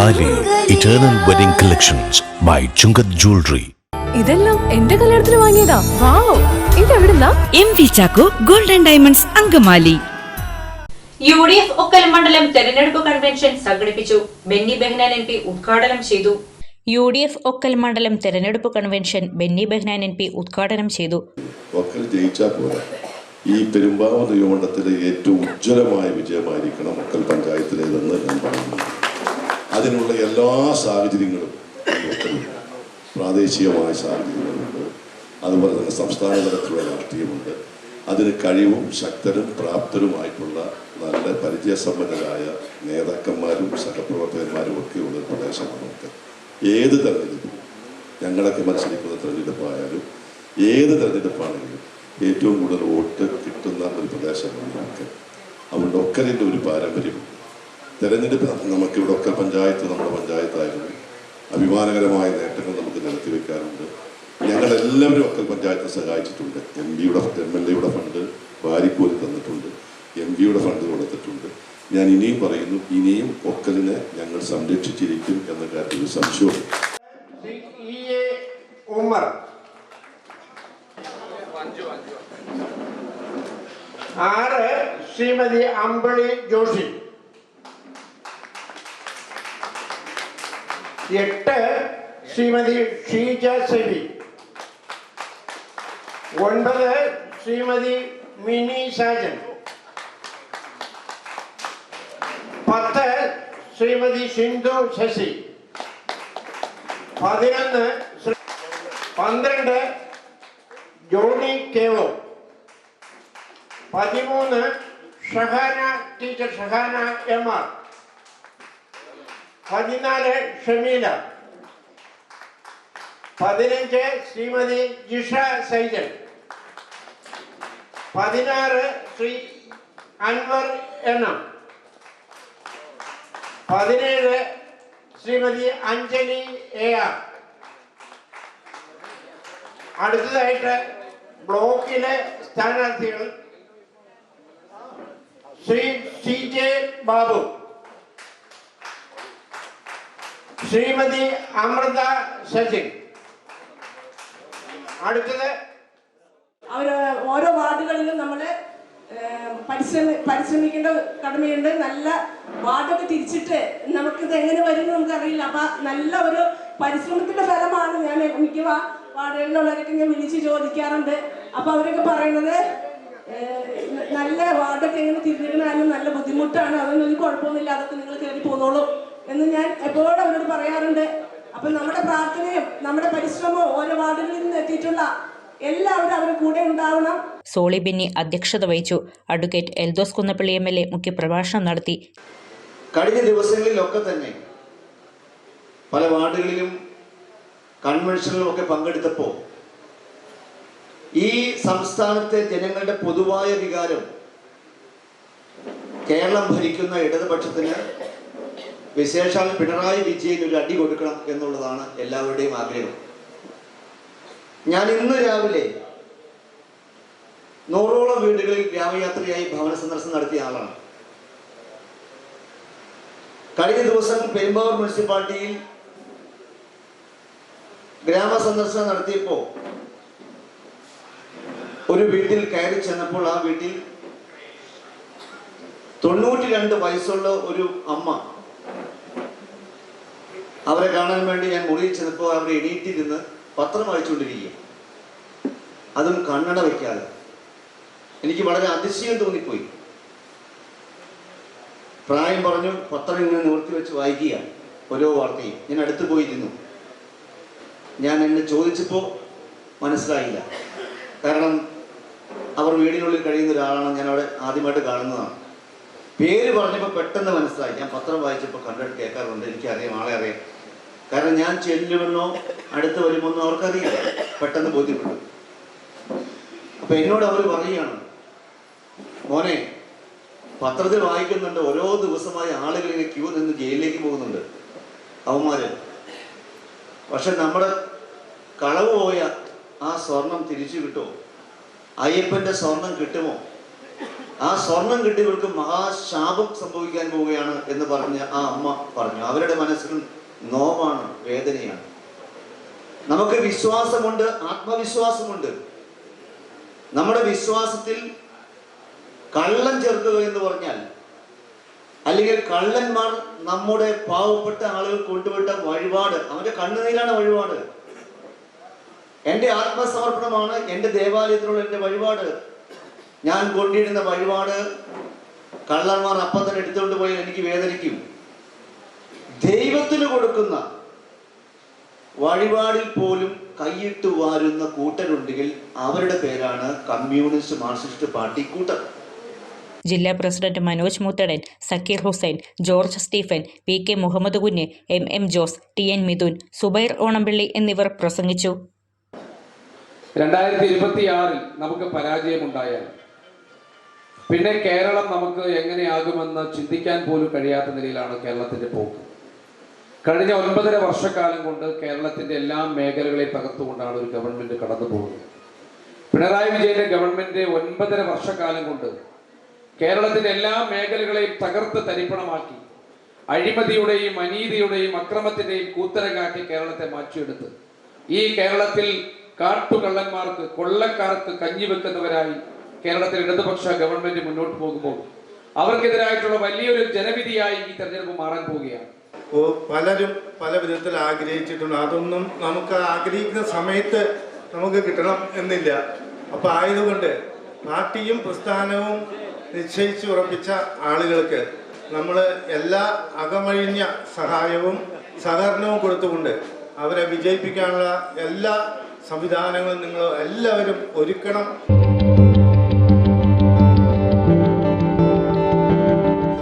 താലി eternal wedding collections by Chungath jewellery. ഇതെല്ലാം എന്റെ കല്യാണത്തിന് വാങ്ങിയതാ. വാവ്, ഇതെവിടുന്നാ? MV Chacko golden diamonds Angamaly. UDF Okkal മണ്ഡലം തെരഞ്ഞെടുപ്പ് കൺവെൻഷൻ സംഘടിപ്പിച്ചു. ബെന്നി ബെഹ്നാൻ MP ഉദ്ഘാടനം ചെയ്തു. UDF ഒക്കൽ മണ്ഡലം തെരഞ്ഞെടുപ്പ് കൺവെൻഷൻ ബെന്നി ബെഹ്നാൻ MP ഉദ്ഘാടനം ചെയ്തു. ഒക്കൽ ജയിച്ചാൽ പോലെ ഈ പെരുമ്പാവൂർ നിയമമണ്ഡലത്തിലെ ഏറ്റവും ഉജ്ജ്വലമായ വിജയമായിരിക്കണം ഒക്കൽ പഞ്ചായത്തിലേതെന്ന് ഞാൻ പറയുന്നു. അതിനുള്ള എല്ലാ സാഹചര്യങ്ങളും പ്രാദേശികമായ സാഹചര്യങ്ങളുണ്ട്, അതുപോലെ തന്നെ സംസ്ഥാന തലത്തിലുള്ള രാഷ്ട്രീയമുണ്ട്. അതിന് കഴിവും ശക്തരും പ്രാപ്തരുമായിട്ടുള്ള നല്ല പരിചയസമ്പന്നരായ നേതാക്കന്മാരും സഹപ്രവർത്തകന്മാരും ഒക്കെ ഉള്ള പ്രദേശമാണ് ഒക്കൽ. ഏത് തെരഞ്ഞെടുപ്പും, ഞങ്ങളൊക്കെ മത്സരിക്കുന്ന തെരഞ്ഞെടുപ്പായാലും ഏത് തെരഞ്ഞെടുപ്പാണെങ്കിലും ഏറ്റവും കൂടുതൽ വോട്ട് കിട്ടുന്ന ഒരു പ്രദേശമാണ് ഒക്കൽ. അതുകൊണ്ട് ഒക്കലിൻ്റെ ഒരു പാരമ്പര്യം തെരഞ്ഞെടുപ്പ് നമുക്കിവിടെ ഒക്കൽ പഞ്ചായത്ത് നമ്മുടെ പഞ്ചായത്തായിരുന്നു. അഭിമാനകരമായ നേട്ടങ്ങൾ നമുക്ക് നിരത്തി വെക്കാറുണ്ട്. ഞങ്ങളെല്ലാവരും ഒക്കൽ പഞ്ചായത്തിനെ സഹായിച്ചിട്ടുണ്ട്. MLAയുടെ ഫണ്ട് വാരിക്കോരി തന്നിട്ടുണ്ട്, MPയുടെ ഫണ്ട് കൊടുത്തിട്ടുണ്ട്. ഞാൻ ഇനിയും പറയുന്നു, ഇനിയും ഒക്കലിനെ ഞങ്ങൾ സംരക്ഷിച്ചിരിക്കും എന്ന കാര്യത്തിൽ ഒരു സംശയവും. ശ്രീമതി അമ്പിളി ജോഷി. 8 ശ്രീമതി ഷീജ സെബി. 9 ശ്രീമതി മിനി സാജൻ. 10 ശ്രീമതി സിന്ധു ശശി. 12 ജോണി കേവോ. 13 ഷഹാന ടീച്ചർ ഷഹാന MR. 14 ഷമീല. 15 ശ്രീമതി ജിഷ സൈജൻ. 16 ശ്രീ അൻവർ എണ്ണം. 17 ശ്രീമതി അഞ്ജലി AR. അടുത്തതായിട്ട് ബ്ലോക്കിലെ സ്ഥാനാർത്ഥികൾ ശ്രീ CJ ബാബു, ശ്രീമതി അമൃത ശശി. അടുത്തത് ഓരോ വാർഡുകളിലും നമ്മൾ പരിശ്രമിക്കേണ്ട കടമയുണ്ട്. നല്ല വാർഡൊക്കെ തിരിച്ചിട്ട് നമുക്കിത് എങ്ങനെ വരും നമുക്കറിയില്ല. അപ്പം നല്ല ഒരു പരിശ്രമത്തിന്റെ ഫലമാണ്. ഞാൻ മിക്ക വാർഡുകളിലുള്ളവരൊക്കെ ഞാൻ വിളിച്ച് ചോദിക്കാറുണ്ട്. അപ്പം അവരൊക്കെ പറയുന്നത് നല്ല വാർഡൊക്കെ എങ്ങനെ തിരിഞ്ഞിരുന്നാലും നല്ല ബുദ്ധിമുട്ടാണ്, അതൊന്നും ഒരു കുഴപ്പമൊന്നുമില്ല, അതൊക്കെ നിങ്ങൾ കയറി പോന്നോളൂ എന്ന് ഞാൻ എപ്പോഴും അവരോട് പറയാറുണ്ട്. അപ്പം നമ്മുടെ പ്രാർത്ഥനയും നമ്മുടെ പരിശ്രമവും ഓരോ വാർഡുകളിൽ നിന്ന് എത്തിയിട്ടുള്ള എല്ലാവരും അവരുടെ കൂടെ ഉണ്ടാവണം. സോളി ബെന്നി അധ്യക്ഷത വഹിച്ചു. അഡ്വക്കേറ്റ് എൽദോസ് കുന്നപ്പള്ളി MLA മുഖ്യപ്രഭാഷണം നടത്തി. കഴിഞ്ഞ ദിവസങ്ങളിലൊക്കെ തന്നെ പല വാർഡുകളിലും കൺവെൻഷനിലും ഒക്കെ പങ്കെടുത്തപ്പോൾ ഈ സംസ്ഥാനത്തെ ജനങ്ങളുടെ പൊതുവായ വികാരം കേരളം ഭരിക്കുന്ന ഇടതുപക്ഷത്തിന്, വിശേഷാൽ പിണറായി വിജയൻ ഒരു അടി കൊടുക്കണം എന്നുള്ളതാണ് എല്ലാവരുടെയും ആഗ്രഹം. ഞാൻ ഇന്ന് രാവിലെ 100ഓളം വീടുകളിൽ ഗ്രാമയാത്രയായി ഭവന സന്ദർശനം നടത്തിയ ആളാണ്. കഴിഞ്ഞ ദിവസം പെരുമ്പാവൂർ മുനിസിപ്പാലിറ്റിയിൽ ഗ്രാമ സന്ദർശനം നടത്തിയപ്പോൾ ഒരു വീട്ടിൽ കയറി ചെന്നപ്പോൾ ആ വീട്ടിൽ 92 വയസ്സുള്ള ഒരു അമ്മ. അവരെ കാണാൻ വേണ്ടി ഞാൻ മുറിയിൽ ചെന്നപ്പോൾ അവരെ എണീറ്റിരുന്ന് പത്രം വായിച്ചുകൊണ്ടിരിക്കുക, അതും കണ്ണട വയ്ക്കാതെ. എനിക്ക് വളരെ അതിശയം തോന്നിപ്പോയി. പ്രായം പറഞ്ഞു പത്രം ഇങ്ങനെ നിവർത്തി വെച്ച് വായിക്കുക ഓരോ വാർത്തയും. ഞാൻ അടുത്ത് പോയിരുന്നു. ഞാൻ എന്നെ ചോദിച്ചപ്പോൾ മനസ്സിലായില്ല, കാരണം അവർ വീടിനുള്ളിൽ കഴിയുന്ന ഒരാളാണ്, ഞാൻ അവിടെ ആദ്യമായിട്ട് കാണുന്നതാണ്. പേര് പറഞ്ഞപ്പോൾ പെട്ടെന്ന് മനസ്സിലായി. ഞാൻ പത്രം വായിച്ചപ്പോൾ കണ്ടിട്ട് കേൾക്കാറുണ്ട്, എനിക്കറിയാം, ആളെ അറിയാം. കാരണം ഞാൻ ചെല്ലുമെന്നോ അടുത്ത് വരുമെന്നോ അവർക്കറിയില്ല, പെട്ടെന്ന് ബോധ്യപ്പെട്ടു. അപ്പം എന്നോട് അവർ പറയുകയാണ്, മോനെ പത്രത്തിൽ വായിക്കുന്നുണ്ട് ഓരോ ദിവസമായി ആളുകൾ ഇങ്ങനെ ക്യൂ നിന്ന് ജയിലിലേക്ക് പോകുന്നുണ്ട് അവന്മാര്. പക്ഷെ നമ്മുടെ കളവ് പോയ ആ സ്വർണം തിരിച്ചു കിട്ടുമോ? അയ്യപ്പൻ്റെ സ്വർണം കിട്ടുമോ ആ സ്വർണം കിട്ടിയവർക്ക് മഹാശാപം സംഭവിക്കാൻ പോവുകയാണ് എന്ന് പറഞ്ഞ് ആ അമ്മ പറഞ്ഞു. അവരുടെ മനസ്സിലും നോവാണ്, വേദനയാണ്. നമുക്ക് വിശ്വാസമുണ്ട്, ആത്മവിശ്വാസമുണ്ട്. നമ്മുടെ വിശ്വാസത്തിൽ കള്ളം ചേർക്കുക എന്ന് പറഞ്ഞാൽ, അല്ലെങ്കിൽ കള്ളന്മാർ നമ്മുടെ പാവപ്പെട്ട ആളുകൾ കൊണ്ടുവിട്ട വഴിപാട്, അവന്റെ കണ്ണുനീരാണ് വഴിപാട്. എൻ്റെ ആത്മസമർപ്പണമാണ് എൻ്റെ ദേവാലയത്തിലുള്ള എൻ്റെ വഴിപാട്. ഞാൻ കൊണ്ടിടുന്ന വഴിപാട് കള്ളന്മാർ അപ്പം തന്നെ എടുത്തുകൊണ്ട് പോയാൽ എനിക്ക് വേദനിക്കും. ദൈവത്തിന് കൊടുക്കുന്ന വഴിപാടിൽ പോലും കൈയിട്ട് വാരുന്ന കൂട്ടരുണ്ടെങ്കിൽ അവരുടെ പേരാണ് കമ്മ്യൂണിസ്റ്റ് മാർക്സിസ്റ്റ് പാർട്ടി കൂട്ടർ. ജില്ലാ president Manoj Muthadan, Zakir Hussain, George Stephen, P K Muhammad Kunju, M Jose, TN Mithun, Zubair Onampilly എന്നിവർ പ്രസംഗിച്ചു. 2026 നമുക്ക് പരാജയമുണ്ടായാൽ പിന്നെ കേരളം നമുക്ക് എങ്ങനെയാകുമെന്ന് ചിന്തിക്കാൻ പോലും കഴിയാത്ത നിലയിലാണ് കേരളത്തിന്റെ പോക്ക്. കഴിഞ്ഞ 9.5 വർഷക്കാലം കൊണ്ട് കേരളത്തിന്റെ എല്ലാ മേഖലകളെ തകർത്തുകൊണ്ടാണ് ഒരു ഗവൺമെന്റ് കടന്നു പോകുന്നത്. പിണറായി വിജയന്റെ ഗവൺമെന്റ് 9.5 വർഷക്കാലം കൊണ്ട് കേരളത്തിന്റെ എല്ലാ മേഖലകളെയും തകർത്ത് തരിപ്പണമാക്കി, അഴിമതിയുടെയും അനീതിയുടെയും അക്രമത്തിന്റെയും കൂത്തരങ്ങാക്കി കേരളത്തെ മാറ്റിയെടുത്ത് ഈ കേരളത്തിൽ കാട്ടുകള്ളന്മാർക്ക്, കൊള്ളക്കാർക്ക് കഞ്ഞിവെക്കുന്നവരായി കേരളത്തിൽ ഇടതുപക്ഷ ഗവൺമെന്റ് മുന്നോട്ട് പോകുമ്പോൾ അവർക്കെതിരായിട്ടുള്ള വലിയൊരു ജനവിധിയായി ഈ തെരഞ്ഞെടുപ്പ് മാറാൻ പോവുകയാണ്. പലരും പല വിധത്തിൽ ആഗ്രഹിച്ചിട്ടുണ്ട്. അതൊന്നും നമുക്ക് ആഗ്രഹിക്കുന്ന സമയത്ത് നമുക്ക് കിട്ടണം എന്നില്ല. അപ്പൊ ആയതുകൊണ്ട് പാർട്ടിയും പ്രസ്ഥാനവും നിശ്ചയിച്ച് ഉറപ്പിച്ച ആളുകൾക്ക് നമ്മൾ എല്ലാ അകമഴിഞ്ഞ സഹായവും സഹകരണവും കൊടുത്തുകൊണ്ട് അവരെ വിജയിപ്പിക്കാനുള്ള എല്ലാ സംവിധാനങ്ങളും നിങ്ങൾ എല്ലാവരും ഒരുക്കണം.